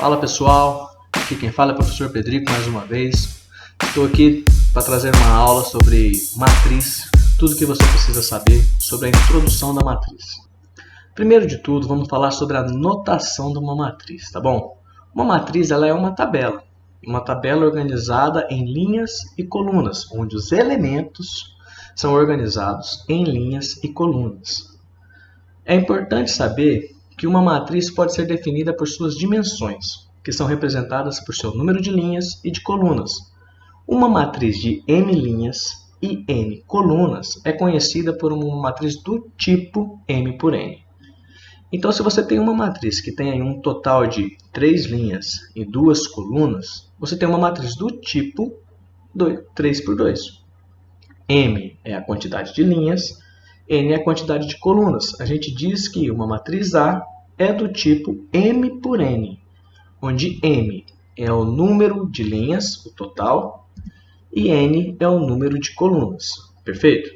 Fala pessoal, aqui quem fala é o professor Pedrico mais uma vez. Estou aqui para trazer uma aula sobre matriz, tudo que você precisa saber sobre a introdução da matriz. Primeiro de tudo, vamos falar sobre a notação de uma matriz, tá bom? Uma matriz ela é uma tabela organizada em linhas e colunas, onde os elementos são organizados em linhas e colunas. É importante saber que uma matriz pode ser definida por suas dimensões, que são representadas por seu número de linhas e de colunas. Uma matriz de m linhas e n colunas é conhecida por uma matriz do tipo m por n. Então, se você tem uma matriz que tem aí um total de 3 linhas e 2 colunas, você tem uma matriz do tipo 3 por 2. M é a quantidade de linhas, N é a quantidade de colunas. A gente diz que uma matriz A é do tipo M por N, onde M é o número de linhas, o total, e N é o número de colunas. Perfeito?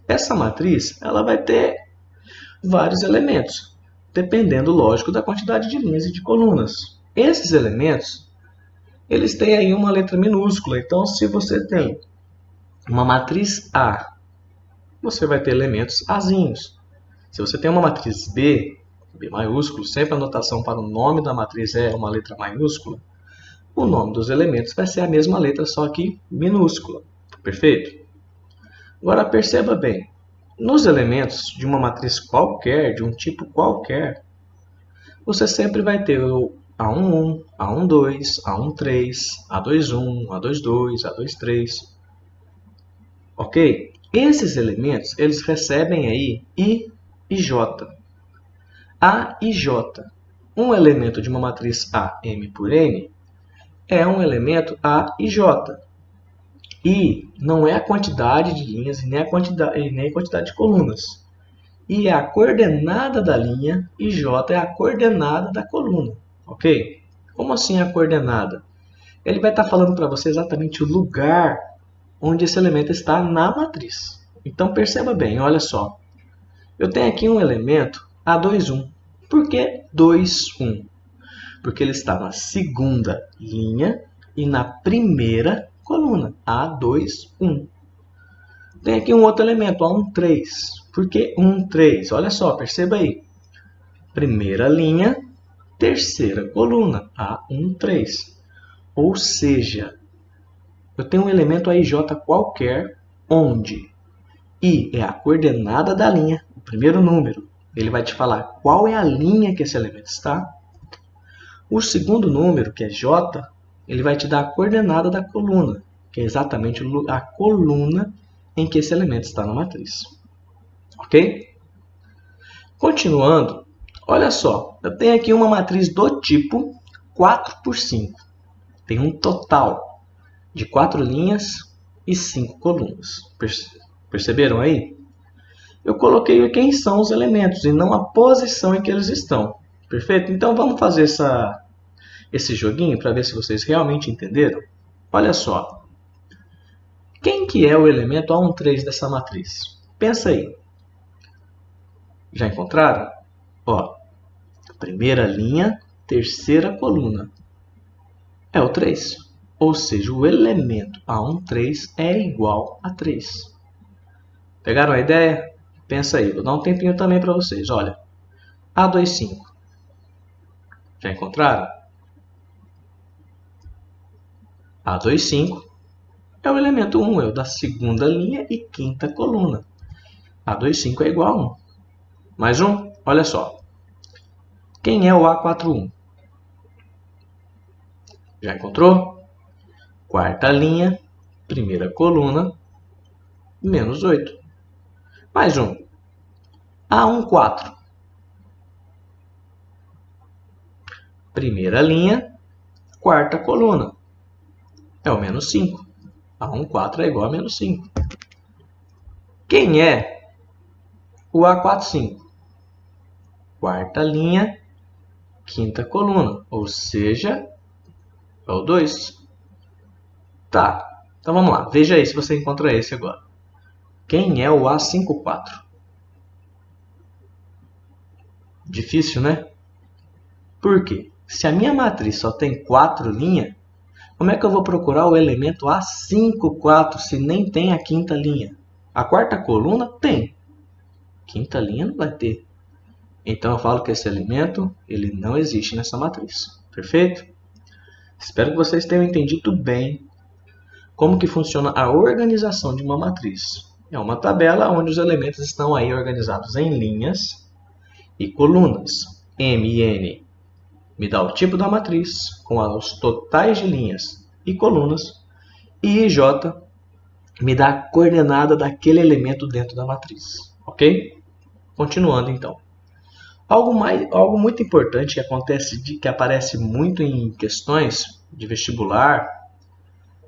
Essa matriz ela vai ter vários elementos, dependendo, lógico, da quantidade de linhas e de colunas. Esses elementos, eles têm aí uma letra minúscula. Então, se você tem uma matriz A, você vai ter elementos Azinhos. Se você tem uma matriz B, B maiúsculo, sempre a notação para o nome da matriz é uma letra maiúscula, o nome dos elementos vai ser a mesma letra, só que minúscula. Perfeito? Agora perceba bem, nos elementos de uma matriz qualquer, de um tipo qualquer, você sempre vai ter o A11, A12, A13, A21, A22, A23. Ok? Esses elementos, eles recebem aí I e J. A e J. Um elemento de uma matriz A, M por N, é um elemento A e J. I não é a quantidade de linhas e nem a quantidade de colunas. I é a coordenada da linha e J é a coordenada da coluna. Ok? Como assim a coordenada? Ele vai estar falando para você exatamente o lugar onde esse elemento está na matriz. Então perceba bem, olha só. Eu tenho aqui um elemento A21. Por que 2, 1? Porque ele está na segunda linha e na primeira coluna, A2, 1. Tem aqui um outro elemento, A13. Por que 1, 3? Olha só, perceba aí. Primeira linha, terceira coluna, A1, 3. Ou seja, eu tenho um elemento AIJ qualquer, onde I é a coordenada da linha, o primeiro número. Ele vai te falar qual é a linha que esse elemento está. O segundo número, que é J, ele vai te dar a coordenada da coluna, que é exatamente a coluna em que esse elemento está na matriz. Ok? Continuando, olha só, eu tenho aqui uma matriz do tipo 4 por 5. Tem um total de 4 linhas e 5 colunas. Perceberam aí? Eu coloquei quem são os elementos e não a posição em que eles estão. Perfeito? Então vamos fazer esse joguinho para ver se vocês realmente entenderam. Olha só. Quem que é o elemento A13 dessa matriz? Pensa aí. Já encontraram? Ó, primeira linha, terceira coluna. É o 3. Ou seja, o elemento A13 é igual a 3. Pegaram a ideia? Pensa aí, vou dar um tempinho também para vocês. Olha, A25. Já encontraram? A25 é o elemento 1, é o da segunda linha e quinta coluna. A25 é igual a 1. Mais um? Olha só. Quem é o A41? Já encontrou? Quarta linha, primeira coluna, menos 8. Mais um. A14. Primeira linha, quarta coluna. É o menos 5. A14 é igual a menos 5. Quem é o A45? Quarta linha, quinta coluna. Ou seja, é o 2. Tá, então vamos lá. Veja aí se você encontra esse agora. Quem é o A54? Difícil, né? Por quê? Se a minha matriz só tem 4 linhas, como é que eu vou procurar o elemento A54 se nem tem a quinta linha? A quarta coluna tem. Quinta linha não vai ter. Então eu falo que esse elemento ele não existe nessa matriz. Perfeito? Espero que vocês tenham entendido bem como que funciona a organização de uma matriz. É uma tabela onde os elementos estão aí organizados em linhas e colunas. M e N me dá o tipo da matriz com os totais de linhas e colunas. E J me dá a coordenada daquele elemento dentro da matriz. Ok? Continuando então. Algo muito importante que aparece muito em questões de vestibular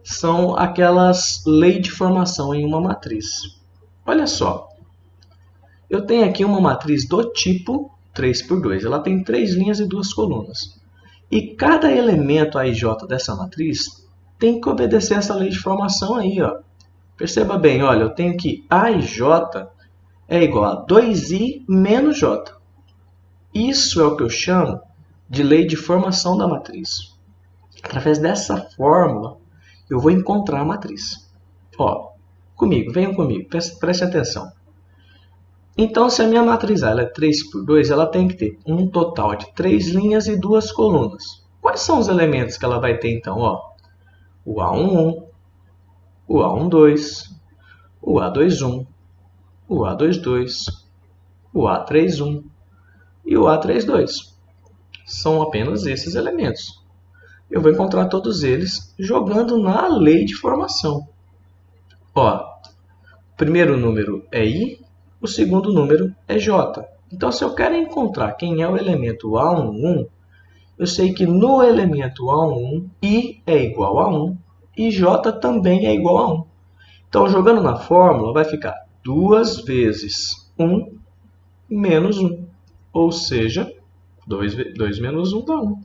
são aquelas leis de formação em uma matriz. Olha só, eu tenho aqui uma matriz do tipo 3×2. Ela tem 3 linhas e 2 colunas. E cada elemento AIJ dessa matriz tem que obedecer essa lei de formação aí. Ó. Perceba bem, olha, eu tenho que AIJ é igual a 2I menos J. Isso é o que eu chamo de lei de formação da matriz. Através dessa fórmula, eu vou encontrar a matriz. Ó, venham comigo, preste atenção. Então, se a minha matriz ela é 3×2, ela tem que ter um total de 3 linhas e 2 colunas. Quais são os elementos que ela vai ter, então? Ó, o A11, o A12, o A21, o A22, o A31 e o A32. São apenas esses elementos. Eu vou encontrar todos eles jogando na lei de formação. Ó, o primeiro número é I, o segundo número é J. Então, se eu quero encontrar quem é o elemento A11, eu sei que no elemento A11, I é igual a 1 e J também é igual a 1. Então, jogando na fórmula, vai ficar 2 vezes 1 menos 1. Ou seja, 2 menos 1 dá 1.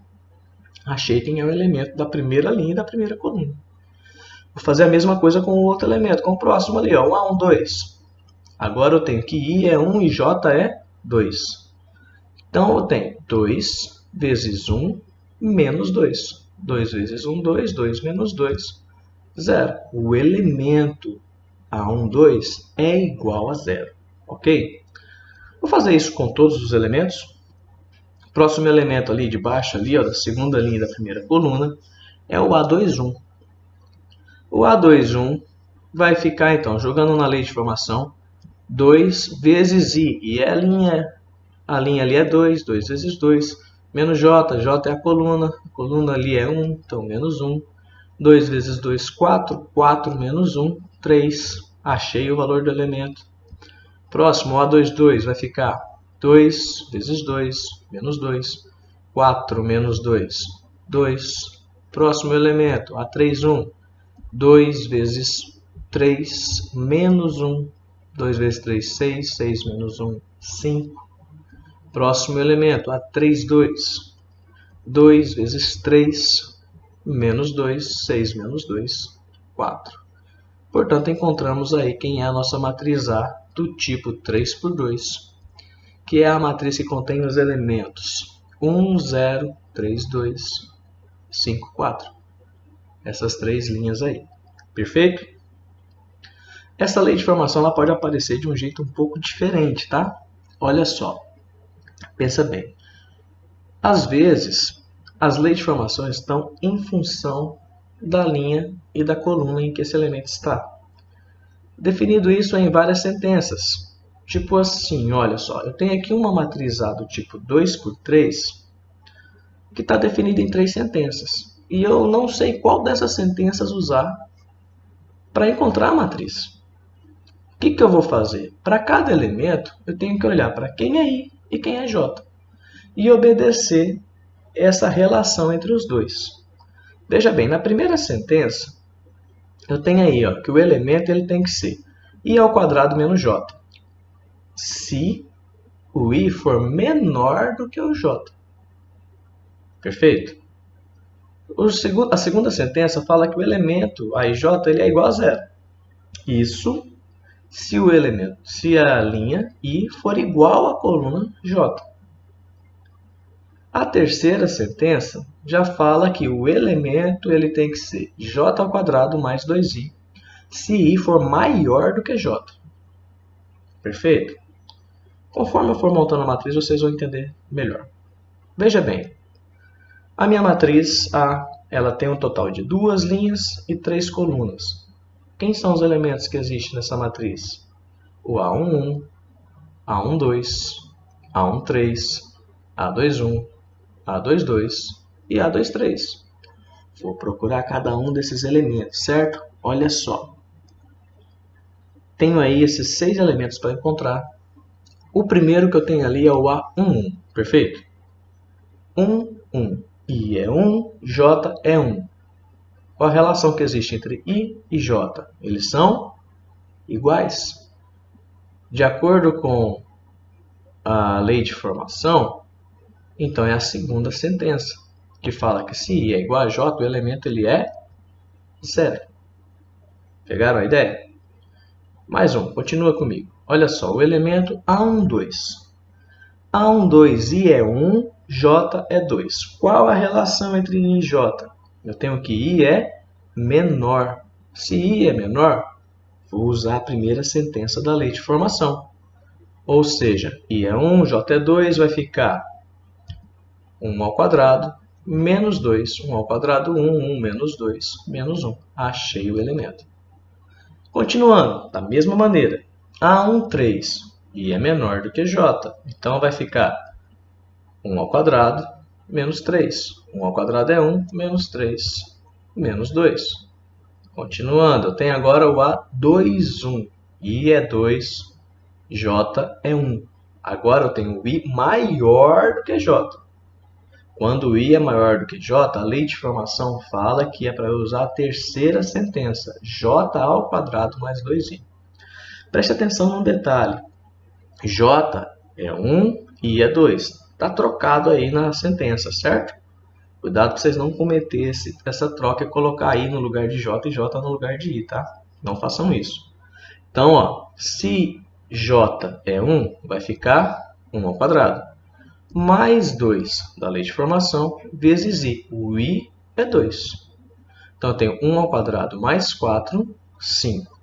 Achei quem é o elemento da primeira linha e da primeira coluna. Vou fazer a mesma coisa com o outro elemento, com o próximo ali, ó, o A1, 2. Agora eu tenho que I é 1 e J é 2. Então, eu tenho 2 vezes 1 menos 2. 2 vezes 1, 2. 2 menos 2, 0. O elemento A1, 2 é igual a 0. Ok? Vou fazer isso com todos os elementos. O próximo elemento ali de baixo, ali, ó, da segunda linha da primeira coluna, é o A21. O A21 vai ficar, então, jogando na lei de formação, 2 vezes I. E a linha ali é 2. 2 vezes 2. Menos J. J é a coluna ali é 1. Então, menos 1. 2 vezes 2, 4. 4 menos 1, 3. Achei o valor do elemento. Próximo, o A22 vai ficar 2 vezes 2, menos 2. 4 menos 2, 2. Próximo elemento, A31. 2 vezes 3, menos 1. 2 vezes 3, 6. 6 menos 1, 5. Próximo elemento, A32. 2 vezes 3, menos 2. 6 menos 2, 4. Portanto, encontramos aí quem é a nossa matriz A do tipo 3×2, que é a matriz que contém os elementos 1, 0, 3, 2, 5, 4. Essas 3 linhas aí. Perfeito? Essa lei de formação ela pode aparecer de um jeito um pouco diferente, tá? Olha só. Pensa bem. Às vezes, as leis de formação estão em função da linha e da coluna em que esse elemento está. Definido isso em várias sentenças. Tipo assim, olha só, eu tenho aqui uma matriz A do tipo 2×3 que está definida em 3 sentenças. E eu não sei qual dessas sentenças usar para encontrar a matriz. O que eu vou fazer? Para cada elemento, eu tenho que olhar para quem é I e quem é J. E obedecer essa relação entre os dois. Veja bem, na primeira sentença, eu tenho aí ó, que o elemento ele tem que ser I ao quadrado menos J. Se o I for menor do que o J. Perfeito? A segunda sentença fala que o elemento AIJ ele é igual a 0. Isso se a linha I for igual à coluna J. A terceira sentença já fala que o elemento ele tem que ser j² mais 2i, se i for maior do que j. Perfeito? Conforme eu for montando a matriz, vocês vão entender melhor. Veja bem, a minha matriz A ela tem um total de 2 linhas e 3 colunas. Quem são os elementos que existem nessa matriz? O A11, A12, A13, A21, A22 e A23. Vou procurar cada um desses elementos, certo? Olha só. Tenho aí esses 6 elementos para encontrar. O primeiro que eu tenho ali é o A11, perfeito? 1, 1. I é 1, J é 1. Qual a relação que existe entre I e J? Eles são iguais. De acordo com a lei de formação, então é a segunda sentença, que fala que se I é igual a J, o elemento ele é 0. Pegaram a ideia? Mais um, continua comigo. Olha só, o elemento A12. A12, I é 1, J é 2. Qual a relação entre I e J? Eu tenho que I é menor. Se I é menor, vou usar a primeira sentença da lei de formação. Ou seja, I é 1, J é 2, vai ficar 1² menos 2. 1², 1, 1 menos 2, menos 1. Achei o elemento. Continuando, da mesma maneira, A13, I é menor do que J. Então, vai ficar 1² menos 3. 1² é 1, menos 3, menos 2. Continuando, eu tenho agora o A21. I é 2, J é 1. Agora eu tenho o I maior do que J. Quando o I é maior do que J, a lei de formação fala que é para eu usar a terceira sentença, J² mais 2i. Preste atenção num detalhe. J é 1, I é 2. Está trocado aí na sentença, certo? Cuidado para vocês não cometerem essa troca e colocar I no lugar de J e J no lugar de I, tá? Não façam isso. Então, ó, se J é 1, vai ficar 1² mais 2 da lei de formação vezes I. O I é 2. Então, eu tenho 1² mais 4, 5.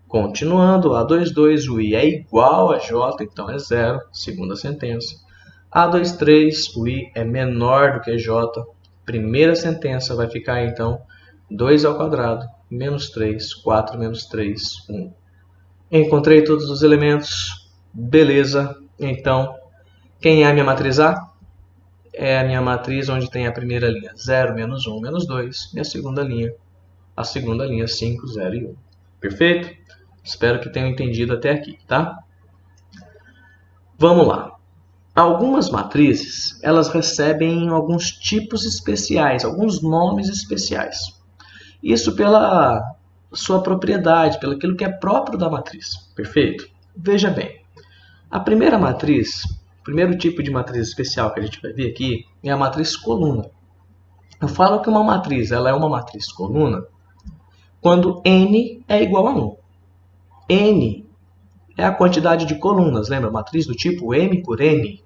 Continuando, A22, o I é igual a J, então é 0, segunda sentença. A23, o I é menor do que J, primeira sentença vai ficar então 2² menos 3, 4 menos 3, 1. Encontrei todos os elementos, beleza. Então, quem é a minha matriz A? É a minha matriz onde tem a primeira linha 0, menos 1, menos 2, e a segunda linha 5, 0 e 1. Perfeito? Espero que tenham entendido até aqui, tá? Vamos lá. Algumas matrizes, elas recebem alguns tipos especiais, alguns nomes especiais. Isso pela sua propriedade, pelo aquilo que é próprio da matriz. Perfeito? Veja bem, a primeira matriz, o primeiro tipo de matriz especial que a gente vai ver aqui é a matriz coluna. Eu falo que uma matriz ela é uma matriz coluna quando n é igual a 1. N é a quantidade de colunas, lembra? Matriz do tipo M por N.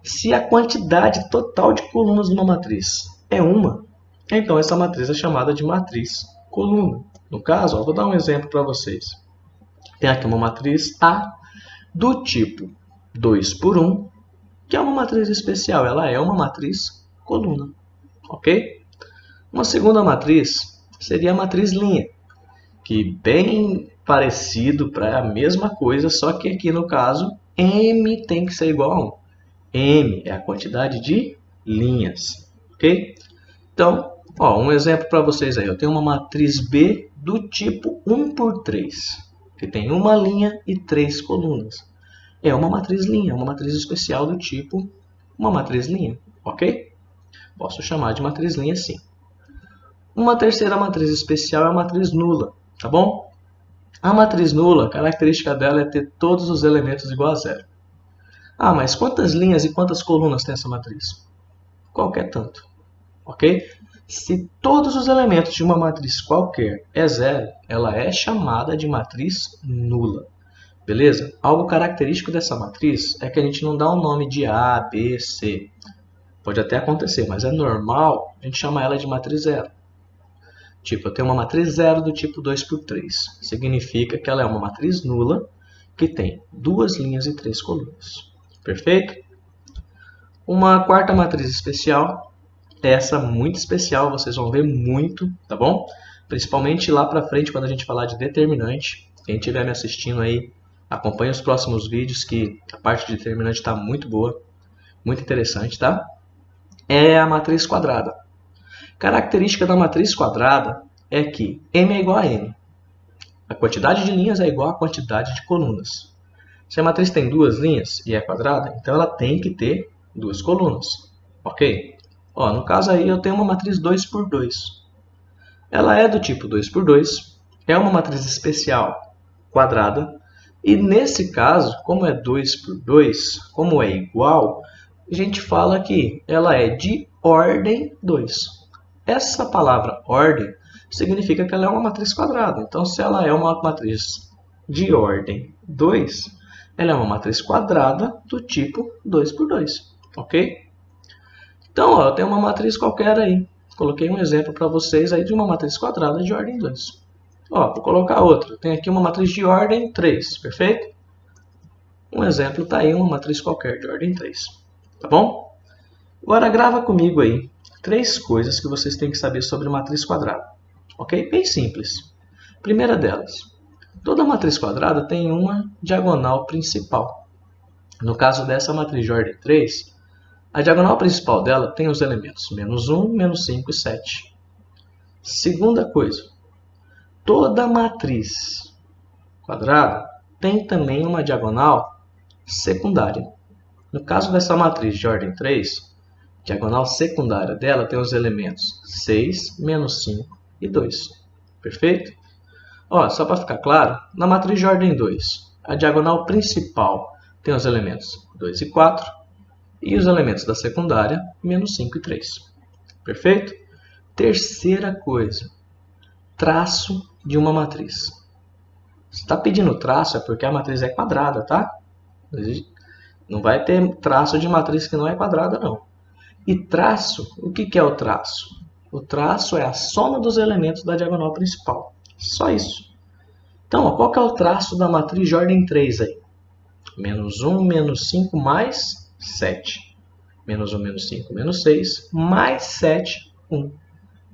Se a quantidade total de colunas de uma matriz é uma, então essa matriz é chamada de matriz coluna. No caso, ó, vou dar um exemplo para vocês. Tem aqui uma matriz A do tipo 2 por 1, que é uma matriz especial, ela é uma matriz coluna. Ok? Uma segunda matriz seria a matriz linha, que bem parecido para a mesma coisa, só que aqui no caso M tem que ser igual a 1. M é a quantidade de linhas, ok? Então, ó, um exemplo para vocês aí. Eu tenho uma matriz B do tipo 1 por 3, que tem uma linha e 3 colunas. É uma matriz linha, uma matriz especial do tipo uma matriz linha, ok? Posso chamar de matriz linha sim. Uma terceira matriz especial é a matriz nula, tá bom? A matriz nula, a característica dela é ter todos os elementos igual a 0. Ah, mas quantas linhas e quantas colunas tem essa matriz? Qualquer tanto, ok? Se todos os elementos de uma matriz qualquer é 0, ela é chamada de matriz nula. Beleza? Algo característico dessa matriz é que a gente não dá um nome de A, B, C. Pode até acontecer, mas é normal a gente chamar ela de matriz zero. Tipo, eu tenho uma matriz zero do tipo 2×3. Significa que ela é uma matriz nula que tem 2 linhas e 3 colunas. Perfeito? Uma quarta matriz especial, essa muito especial, vocês vão ver muito, tá bom? Principalmente lá pra frente, quando a gente falar de determinante. Quem estiver me assistindo aí, acompanhe os próximos vídeos, que a parte de determinante está muito boa, muito interessante, tá? É a matriz quadrada. Característica da matriz quadrada é que M é igual a N. A quantidade de linhas é igual à quantidade de colunas. Se a matriz tem 2 linhas e é quadrada, então ela tem que ter 2 colunas. Ok? Ó, no caso aí eu tenho uma matriz 2×2. Ela é do tipo 2×2, é uma matriz especial quadrada, e nesse caso, como é 2×2, como é igual, a gente fala que ela é de ordem 2. Essa palavra ordem significa que ela é uma matriz quadrada. Então, se ela é uma matriz de ordem 2, ela é uma matriz quadrada do tipo 2×2. Ok? Então, ó, eu tenho uma matriz qualquer aí. Coloquei um exemplo para vocês aí de uma matriz quadrada de ordem 2. Ó, vou colocar outra. Tem aqui uma matriz de ordem 3, perfeito? Um exemplo está aí, uma matriz qualquer de ordem 3. Tá bom? Agora grava comigo aí 3 coisas que vocês têm que saber sobre matriz quadrada. Ok? Bem simples. Primeira delas, toda matriz quadrada tem uma diagonal principal. No caso dessa matriz de ordem 3, a diagonal principal dela tem os elementos -1, -5 e 7. Segunda coisa, toda matriz quadrada tem também uma diagonal secundária. No caso dessa matriz de ordem 3, a diagonal secundária dela tem os elementos 6, -5 e 2. Perfeito? Ó, só para ficar claro, na matriz de ordem 2, a diagonal principal tem os elementos 2 e 4, e os elementos da secundária, -5 e 3. Perfeito? Terceira coisa, traço de uma matriz. Se está pedindo traço é porque a matriz é quadrada, tá? Não vai ter traço de matriz que não é quadrada, não. E traço, o que é o traço? O traço é a soma dos elementos da diagonal principal. Só isso. Então, ó, qual que é o traço da matriz de ordem 3 aí? -1, -5 mais 7. -1, -5, -6, mais 7, 1.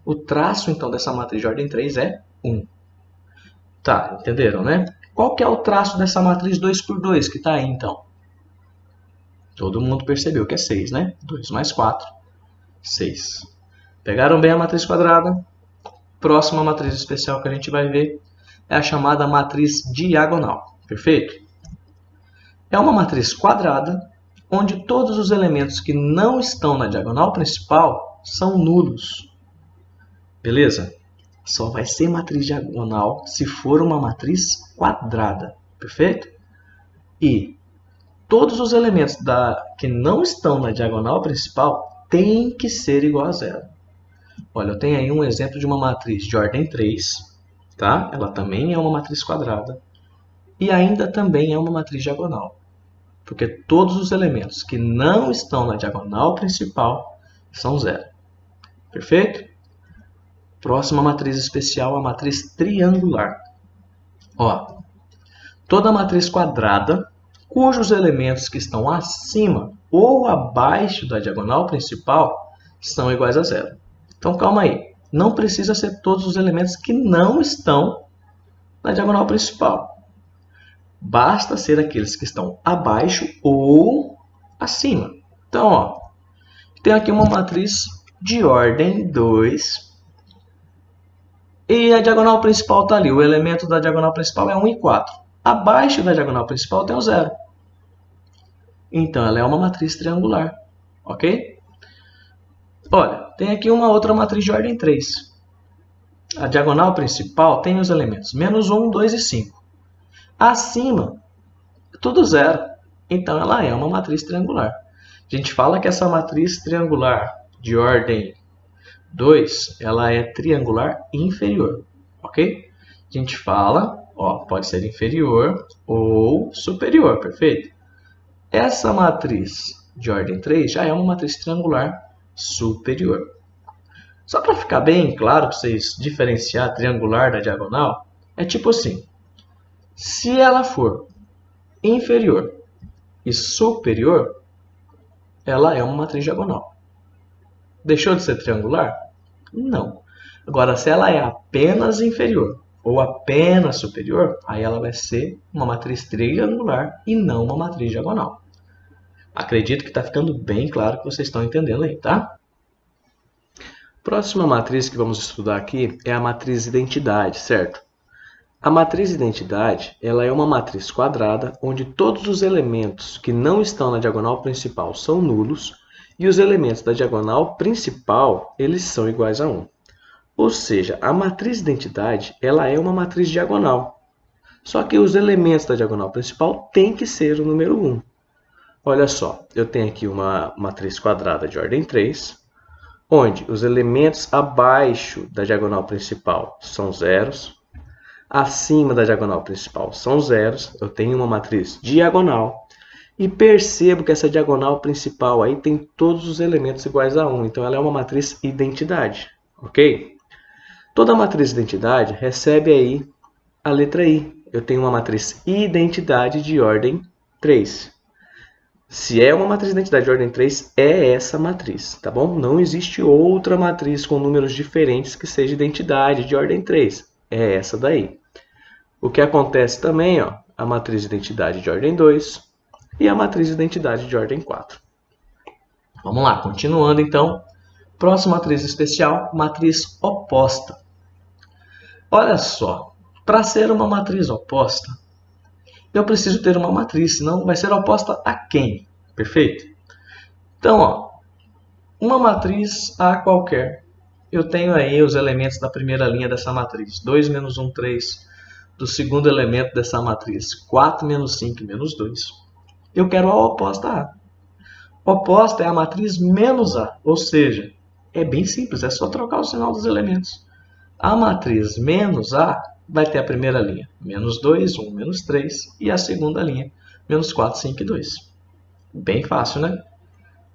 O traço, então, dessa matriz de ordem 3 é 1. Tá, entenderam, né? Qual que é o traço dessa matriz 2×2 que está aí, então? Todo mundo percebeu que é 6, né? 2 mais 4, 6. Pegaram bem a matriz quadrada? Próxima matriz especial que a gente vai ver é a chamada matriz diagonal. Perfeito? É uma matriz quadrada onde todos os elementos que não estão na diagonal principal são nulos. Beleza? Só vai ser matriz diagonal se for uma matriz quadrada. Perfeito? E todos os elementos que não estão na diagonal principal têm que ser igual a zero. Olha, eu tenho aí um exemplo de uma matriz de ordem 3. Tá? Ela também é uma matriz quadrada. E ainda também é uma matriz diagonal. Porque todos os elementos que não estão na diagonal principal são zero. Perfeito? Próxima matriz especial, a matriz triangular. Ó, toda matriz quadrada, cujos elementos que estão acima ou abaixo da diagonal principal são iguais a zero. Então, calma aí. Não precisa ser todos os elementos que não estão na diagonal principal. Basta ser aqueles que estão abaixo ou acima. Então, ó, tem aqui uma matriz de ordem 2. E a diagonal principal está ali. O elemento da diagonal principal é 1 e 4. Abaixo da diagonal principal tem o 0. Então, ela é uma matriz triangular. Ok? Olha, tem aqui uma outra matriz de ordem 3. A diagonal principal tem os elementos -1, 2 e 5. Acima, tudo 0. Então, ela é uma matriz triangular. A gente fala que essa matriz triangular de ordem 2, ela é triangular inferior. Ok? A gente fala, ó, pode ser inferior ou superior, perfeito? Essa matriz de ordem 3 já é uma matriz triangular superior. Só para ficar bem claro para vocês diferenciar triangular da diagonal, é tipo assim. Se ela for inferior e superior, ela é uma matriz diagonal. Deixou de ser triangular? Não. Agora, se ela é apenas inferior ou apenas superior, aí ela vai ser uma matriz triangular e não uma matriz diagonal. Acredito que está ficando bem claro que vocês estão entendendo aí, tá? Próxima matriz que vamos estudar aqui é a matriz identidade, certo? A matriz identidade, ela é uma matriz quadrada onde todos os elementos que não estão na diagonal principal são nulos e os elementos da diagonal principal, eles são iguais a 1. Ou seja, a matriz identidade, ela é uma matriz diagonal. Só que os elementos da diagonal principal têm que ser o número 1. Olha só, eu tenho aqui uma matriz quadrada de ordem 3, onde os elementos abaixo da diagonal principal são zeros, acima da diagonal principal são zeros, eu tenho uma matriz diagonal, e percebo que essa diagonal principal aí tem todos os elementos iguais a 1, então ela é uma matriz identidade, ok? Toda matriz identidade recebe aí a letra I. Eu tenho uma matriz identidade de ordem 3. Se é uma matriz de identidade de ordem 3, é essa matriz, tá bom? Não existe outra matriz com números diferentes que seja identidade de ordem 3. É essa daí. O que acontece também, ó, a matriz de identidade de ordem 2 e a matriz de identidade de ordem 4. Vamos lá, continuando então. Próxima matriz especial, matriz oposta. Olha só, para ser uma matriz oposta, eu preciso ter uma matriz, senão vai ser oposta a quem? Perfeito? Então, ó, uma matriz A qualquer. Eu tenho aí os elementos da primeira linha dessa matriz. 2, menos 1, 3. Do segundo elemento dessa matriz. 4, menos 5, menos 2. Eu quero a oposta A. Oposta é a matriz menos A. Ou seja, é bem simples, é só trocar o sinal dos elementos. A matriz menos A vai ter a primeira linha, menos 2, 1, menos 3, e a segunda linha, menos 4, 5 e 2. Bem fácil, né?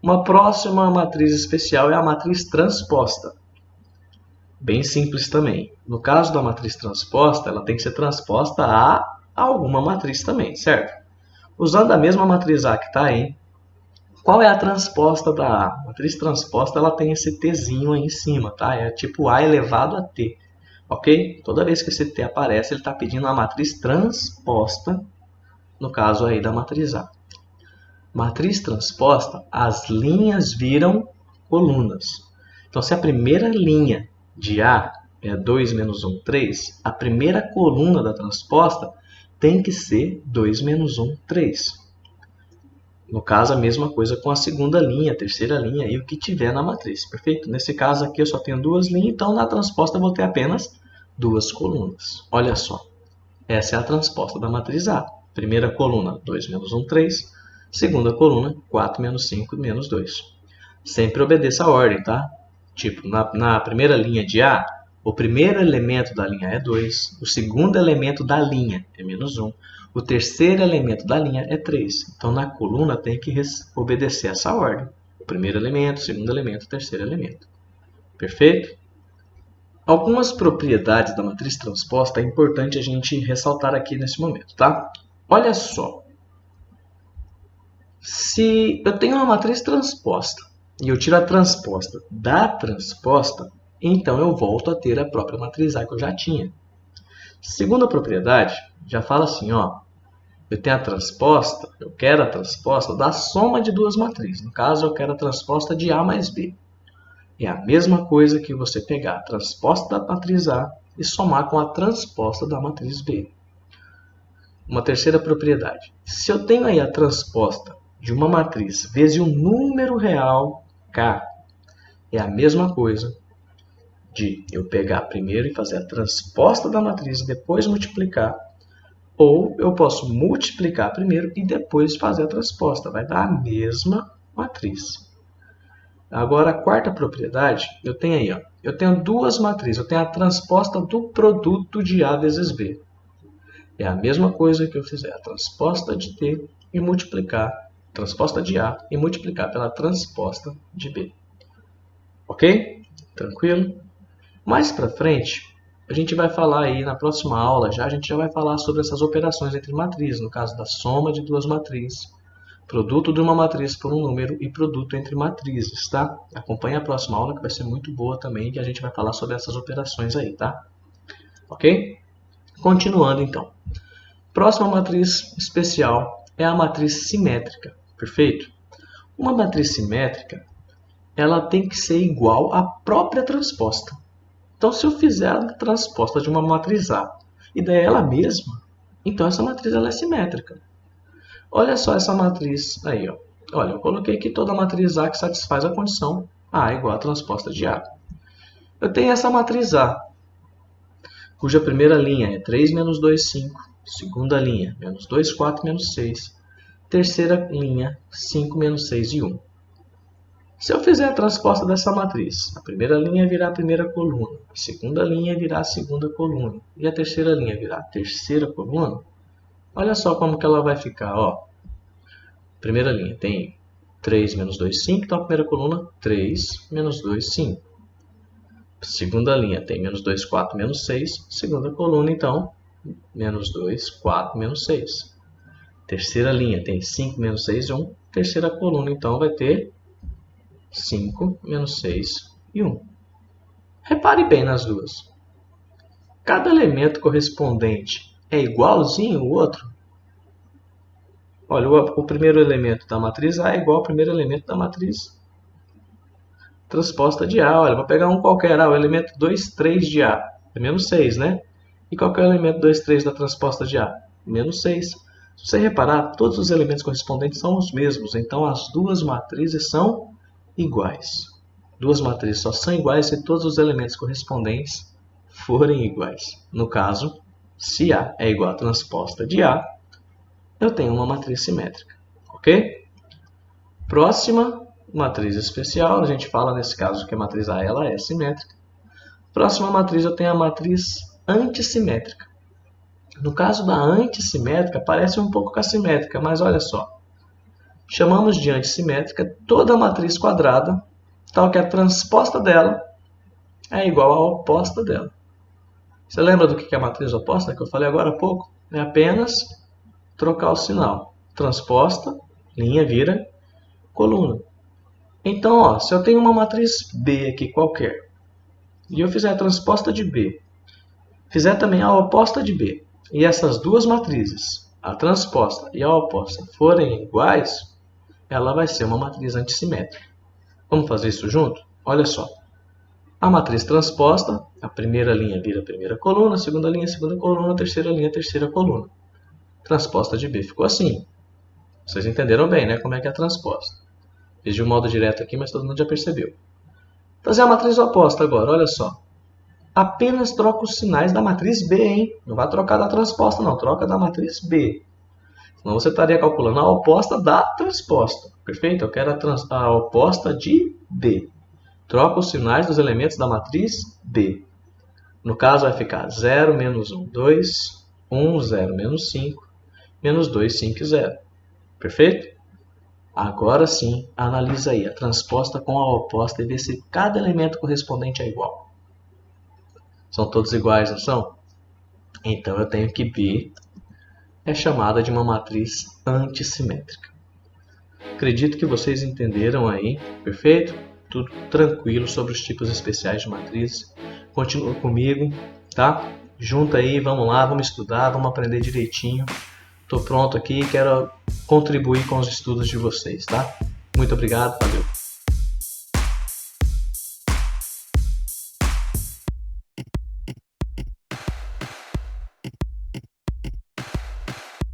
Uma próxima matriz especial é a matriz transposta. Bem simples também. No caso da matriz transposta, ela tem que ser transposta a alguma matriz também, certo? Usando a mesma matriz A que está aí, qual é a transposta da A? A matriz transposta ela tem esse Tzinho aí em cima, tá? É tipo A elevado a T. Ok? Toda vez que esse T aparece, ele está pedindo uma matriz transposta, no caso aí da matriz A. Matriz transposta, as linhas viram colunas. Então, se a primeira linha de A é 2 menos 1, 3, a primeira coluna da transposta tem que ser 2 menos 1, 3. No caso, a mesma coisa com a segunda linha, a terceira linha e o que tiver na matriz. Perfeito? Nesse caso aqui eu só tenho duas linhas, então na transposta eu vou ter apenas duas colunas. Olha só, essa é a transposta da matriz A. Primeira coluna, 2 menos 1, 3. Segunda coluna, 4 menos 5, menos 2. Sempre obedeça a ordem, tá? Tipo, na primeira linha de A, o primeiro elemento da linha é 2. O segundo elemento da linha é menos 1. O terceiro elemento da linha é 3. Então, na coluna tem que obedecer essa ordem. O primeiro elemento, o segundo elemento, o terceiro elemento. Perfeito? Algumas propriedades da matriz transposta é importante a gente ressaltar aqui nesse momento, tá? Olha só. Se eu tenho uma matriz transposta e eu tiro a transposta da transposta, então eu volto a ter a própria matriz A que eu já tinha. Segunda propriedade, já fala assim, ó, eu tenho a transposta, eu quero a transposta da soma de duas matrizes. No caso, eu quero a transposta de A mais B. É a mesma coisa que você pegar a transposta da matriz A e somar com a transposta da matriz B. Uma terceira propriedade. Se eu tenho aí a transposta de uma matriz vezes um número real K, é a mesma coisa de eu pegar primeiro e fazer a transposta da matriz e depois multiplicar, ou eu posso multiplicar primeiro e depois fazer a transposta. Vai dar a mesma matriz. Agora, a quarta propriedade, eu tenho aí, ó, eu tenho duas matrizes. Eu tenho a transposta do produto de A vezes B. É a mesma coisa que eu fizer a transposta de T e multiplicar, transposta de A e multiplicar pela transposta de B. Ok? Tranquilo? Mais para frente, a gente vai falar aí na próxima aula, a gente já vai falar sobre essas operações entre matrizes, no caso da soma de duas matrizes, produto de uma matriz por um número e produto entre matrizes, tá? Acompanhe a próxima aula que vai ser muito boa também, que a gente vai falar sobre essas operações aí, tá? Ok? Continuando então. Próxima matriz especial é a matriz simétrica, perfeito? Uma matriz simétrica, ela tem que ser igual à própria transposta. Então, se eu fizer a transposta de uma matriz A e der ela mesma, então essa matriz ela é simétrica. Olha só essa matriz aí, ó. Olha, eu coloquei aqui toda a matriz A que satisfaz a condição A igual à transposta de A. Eu tenho essa matriz A, cuja primeira linha é 3, menos 2, 5. Segunda linha, menos 2, 4, menos 6. Terceira linha, 5, menos 6 e 1. Se eu fizer a transposta dessa matriz, a primeira linha virá a primeira coluna, a segunda linha virá a segunda coluna e a terceira linha virá a terceira coluna, olha só como que ela vai ficar. Ó. Primeira linha tem 3, menos 2, 5, então a primeira coluna 3, menos 2, 5. Segunda linha tem menos 2, 4, menos 6. Segunda coluna, então, menos 2, 4, menos 6. Terceira linha tem 5, menos 6 e 1. Terceira coluna, então, vai ter 5, menos 6 e 1. Repare bem nas duas. Cada elemento correspondente é igualzinho ao outro? Olha, o primeiro elemento da matriz A é igual ao primeiro elemento da matriz transposta de A. Olha, vou pegar um qualquer, o elemento 2, 3 de A. É menos 6, né? E qual que é o elemento 2, 3 da transposta de A? Menos 6. Se você reparar, todos os elementos correspondentes são os mesmos. Então, as duas matrizes são iguais. Duas matrizes só são iguais se todos os elementos correspondentes forem iguais. No caso, se A é igual à transposta de A, eu tenho uma matriz simétrica. Ok? Próxima matriz especial, a gente fala nesse caso que a matriz A ela é simétrica. Próxima matriz eu tenho a matriz antissimétrica. No caso da antissimétrica, parece um pouco com a simétrica, mas olha só. Chamamos de antissimétrica toda matriz quadrada, tal que a transposta dela é igual à oposta dela. Você lembra do que é a matriz oposta que eu falei agora há pouco? É apenas trocar o sinal. Transposta, linha vira coluna. Então, ó, se eu tenho uma matriz B aqui qualquer, e eu fizer a transposta de B, fizer também a oposta de B, e essas duas matrizes, a transposta e a oposta, forem iguais, ela vai ser uma matriz antissimétrica. Vamos fazer isso junto? Olha só. A matriz transposta, a primeira linha vira a primeira coluna, a segunda linha, segunda coluna, a terceira linha, terceira coluna. Transposta de B ficou assim. Vocês entenderam bem, né? Como é que é a transposta. Fiz de um modo direto aqui, mas todo mundo já percebeu. Fazer a matriz oposta agora, olha só. Apenas troca os sinais da matriz B, hein? Não vai trocar da transposta, não. Troca da matriz B. Senão você estaria calculando a oposta da transposta. Perfeito? Eu quero a oposta de B. Troca os sinais dos elementos da matriz B. No caso, vai ficar 0, menos 1, 2, 1, 0, menos 5, menos 2, 5 e 0. Perfeito? Agora sim, analisa aí a transposta com a oposta e vê se cada elemento correspondente é igual. São todos iguais, não são? Então eu tenho que B é chamada de uma matriz antissimétrica. Acredito que vocês entenderam aí, perfeito? Tudo tranquilo sobre os tipos especiais de matrizes. Continua comigo, tá? Junta aí, vamos lá, vamos estudar, vamos aprender direitinho. Estou pronto aqui e quero contribuir com os estudos de vocês, tá? Muito obrigado, valeu!